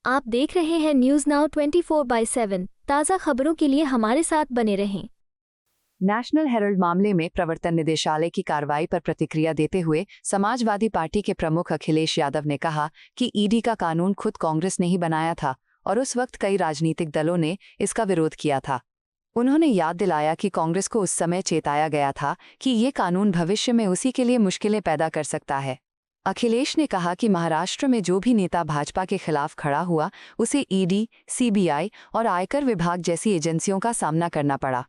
आप देख रहे हैं न्यूज नाउ 24/7। ताज़ा खबरों के लिए हमारे साथ बने रहें। नेशनल हेराल्ड मामले में प्रवर्तन निदेशालय की कार्रवाई पर प्रतिक्रिया देते हुए समाजवादी पार्टी के प्रमुख अखिलेश यादव ने कहा कि ईडी का कानून खुद कांग्रेस ने ही बनाया था और उस वक्त कई राजनीतिक दलों ने इसका विरोध किया था। उन्होंने याद दिलाया कि कांग्रेस को उस समय चेताया गया था कि ये कानून भविष्य में उसी के लिए मुश्किलें पैदा कर सकता है। अखिलेश ने कहा कि महाराष्ट्र में जो भी नेता भाजपा के खिलाफ खड़ा हुआ उसे ईडी, सीबीआई और आयकर विभाग जैसी एजेंसियों का सामना करना पड़ा।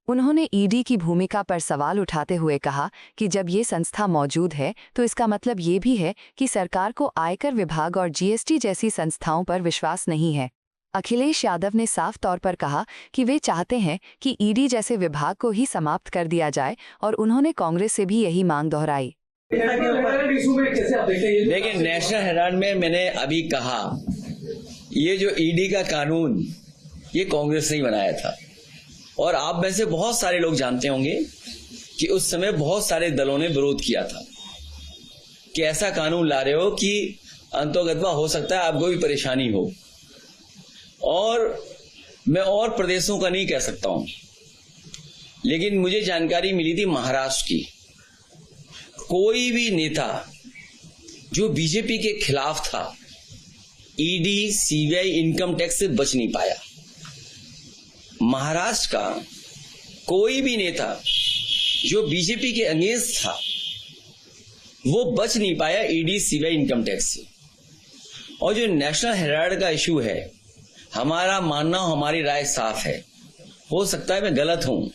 उन्होंने ईडी की भूमिका पर सवाल उठाते हुए कहा कि जब ये संस्था मौजूद है तो इसका मतलब ये भी है कि सरकार को आयकर विभाग और जीएसटी जैसी संस्थाओं पर विश्वास नहीं है। अखिलेश यादव ने साफ तौर पर कहा कि वे चाहते हैं कि ईडी जैसे विभाग को ही समाप्त कर दिया जाए और उन्होंने कांग्रेस से भी यही मांग दोहराई। देखिए, नेशनल हेराल्ड में मैंने अभी कहा ये जो ईडी का कानून ये कांग्रेस ने ही बनाया था और आप में से बहुत सारे लोग जानते होंगे कि उस समय बहुत सारे दलों ने विरोध किया था कि ऐसा कानून ला रहे हो कि अंतोगत्वा हो सकता है आपको भी परेशानी हो। और मैं और प्रदेशों का नहीं कह सकता हूं, लेकिन मुझे जानकारी मिली थी महाराष्ट्र की, कोई भी नेता जो बीजेपी के खिलाफ था ईडी, सीबीआई, इनकम टैक्स से बच नहीं पाया। महाराष्ट्र का कोई भी नेता जो बीजेपी के अगेंस्ट था वो बच नहीं पाया ईडी, सीबीआई, इनकम टैक्स से। और जो नेशनल हेराल्ड का इशू है, हमारा मानना, हमारी राय साफ है। हो सकता है मैं गलत हूं,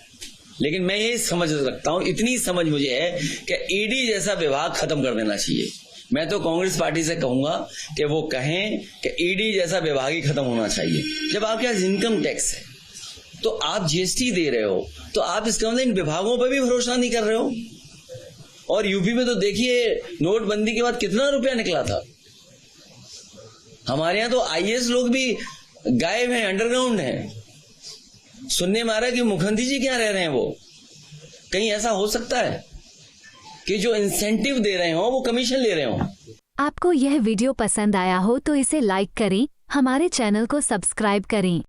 लेकिन मैं ये समझ रखता हूं, इतनी समझ मुझे है कि ईडी जैसा विभाग खत्म कर देना चाहिए। मैं तो कांग्रेस पार्टी से कहूंगा कि वो कहें कि ईडी जैसा विभाग ही खत्म होना चाहिए। जब आपके पास इनकम टैक्स है तो आप जीएसटी दे रहे हो, तो आप इसका मतलब इन विभागों पर भी भरोसा नहीं कर रहे हो। और यूपी में तो देखिए नोटबंदी के बाद कितना रुपया निकला था। हमारे यहां तो आईएएस लोग भी गायब हैं, अंडरग्राउंड हैं। सुनने में आ रहा है कि मुख्यमंत्री जी क्या रह रहे हैं वो। कहीं ऐसा हो सकता है कि जो इंसेंटिव दे रहे हो वो कमीशन ले रहे हो। आपको यह वीडियो पसंद आया हो तो इसे लाइक करें, हमारे चैनल को सब्सक्राइब करें।